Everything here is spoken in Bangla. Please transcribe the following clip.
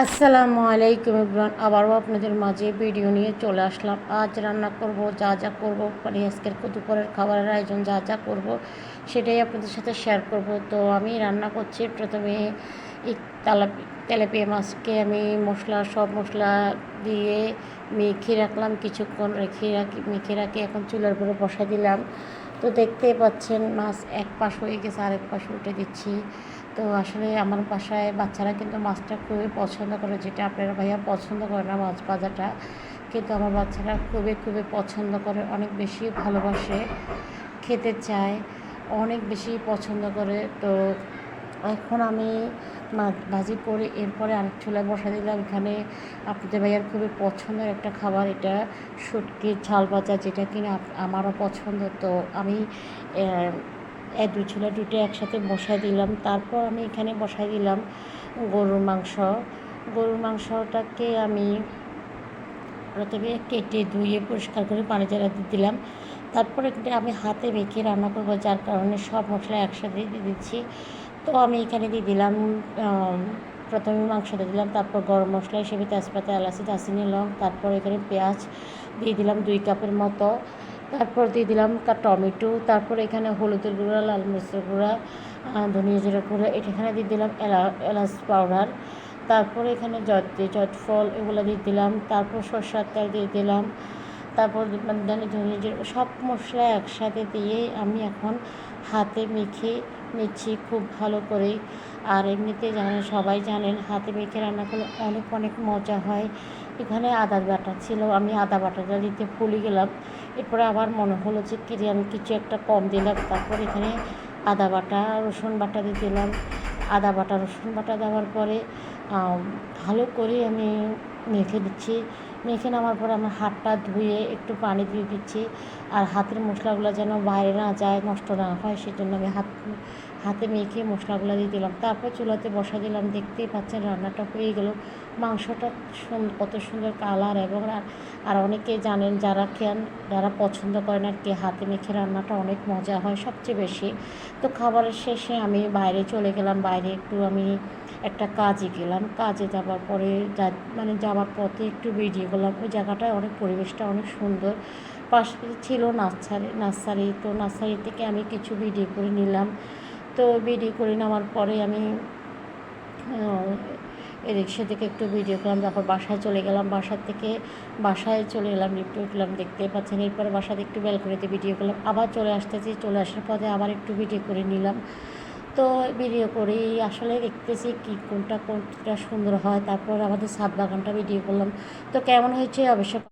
আসসালামু আলাইকুম এভরিওয়ান, আবারও আপনাদের মাঝে ভিডিও নিয়ে চলে আসলাম। আজ রান্না করব, যা যা করব, মানে আজকের দুপুরের খাবারের আয়োজন যা যা করব সেটাই আপনাদের সাথে শেয়ার করব। তো আমি রান্না করছি প্রথমে এই তেলাপিয়া মাছকে আমি সব মশলা দিয়ে মেখে রাখলাম, কিছুক্ষণ মেখে রাখি এখন চুলার উপরে বসাই দিলাম। তো দেখতেই পাচ্ছেন মাছ এক পাশ হয়ে গেছে, আরেক পাশ উল্টে দিচ্ছি। তো আসলে আমার বাসায় বাচ্চারা কিন্তু মাছটা খুবই পছন্দ করে, যেটা আপনারা ভাইয়া পছন্দ করে না মাছ ভাজাটা, কিন্তু আমার বাচ্চারা খুবই খুবই পছন্দ করে, অনেক বেশি ভালোবাসে, খেতে চায়, অনেক বেশি পছন্দ করে। তো এখন আমি মাছ ভাজি করে এরপরে আরেক চুলায় বসা দিলাম। এখানে আপনাদের ভাইয়ার খুবই পছন্দের একটা খাবার, এটা শুটকির ঝাল ভাজা, যেটা কিনা আমারও পছন্দ। তো আমি দুই চুলা দুটো একসাথে বসাই দিলাম। তারপর আমি এখানে বসাই দিলাম গরুর মাংসটাকে আমি প্রথমে কেটে ধুয়ে পরিষ্কার করে পানি ঝাড়া দিয়ে দিলাম। তারপরে আমি হাতে মেখে রান্না করবো, যার কারণে সব মশলা একসাথে দিয়ে দিচ্ছি। তো আমি এখানে দিয়ে দিলাম, প্রথমে মাংস দিয়ে দিলাম, তারপর গরম মশলা হিসেবে তেজপাতা, এলাচি, দারচিনি, লং, তারপর এখানে পেঁয়াজ দিয়ে দিলাম 2 কাপের মতো, তারপর দিয়ে দিলাম টমেটো, তারপর এখানে হলুদের গুঁড়া, লাল মরিচের গুঁড়া, ধনিয়া জিরা গুঁড়া, এখানে দিয়ে দিলাম এলাচ পাউডার, তারপর এখানে জয়ফল এগুলো দিয়ে দিলাম, তারপর সরষের তেল দিয়ে দিলাম, তারপর ধনিয়া জিরা, সব মশলা একসাথে দিয়ে আমি এখন হাতে মেখে নিচ্ছি খুব ভালো করে। আর এমনিতে সবাই জানেন হাতে মেখে রান্না করলে অনেক অনেক মজা হয়। এখানে আদার বাটা ছিল, আমি আদা বাটাটা দিতে ভুলে গেলাম। এরপরে আবার মনে হলো যে আমি কিছু একটা কম দিলাম। তারপর এখানে আদা বাটা, রসুন বাটা দিয়ে দিলাম। আদা বাটা, রসুন বাটা দেওয়ার পরে ভালো করে আমি মেখে দিচ্ছি। মেখে নেওয়ার পরে আমার হাতটা ধুয়ে একটু পানি দিয়ে দিচ্ছি। আর হাতের মশলাগুলো যেন বাইরে না যায়, নষ্ট না হয়, সেজন্য আমি হাতে মেখে মশলাগুলো দিয়ে দিলাম। তারপর চুলাতে বসা দিলাম। দেখতেই পাচ্ছেন রান্নাটা হয়ে গেল। মাংসটা কত সুন্দর কালার, এবং আর অনেকে জানেন যারা পছন্দ করেন আর কি, হাতে মেখে রান্নাটা অনেক মজা হয় সবচেয়ে বেশি। তো খাবারের শেষে আমি বাইরে চলে গেলাম, বাইরে একটু আমি একটা কাজে গেলাম। কাজে যাওয়ার পরে যাওয়ার পথে একটু ভিডিও করলাম। ওই জায়গাটায় পরিবেশটা অনেক সুন্দর, পাশে ছিল নার্সারি। তো নার্সারি থেকে আমি কিছু ভিডিও করে নিলাম। তো ভিডিও করে নেওয়ার পরে আমি রিক্সা থেকে একটু ভিডিও করলাম, তারপর বাসায় চলে গেলাম। বাসায় চলে এলাম, লিফটে উঠলাম, দেখতে পাচ্ছেন। এরপরে বাসাতে একটু ব্যালকনিতে ভিডিও করলাম, আবার চলে আসার পথে আবার একটু ভিডিও করে নিলাম। তো ভিডিও করেই আসলে দেখতেছি কোনটা সুন্দর হয়। তারপর আমাদের ছাদ বাগানটা ভিডিও করলাম। তো কেমন হয়েছে অবশ্যই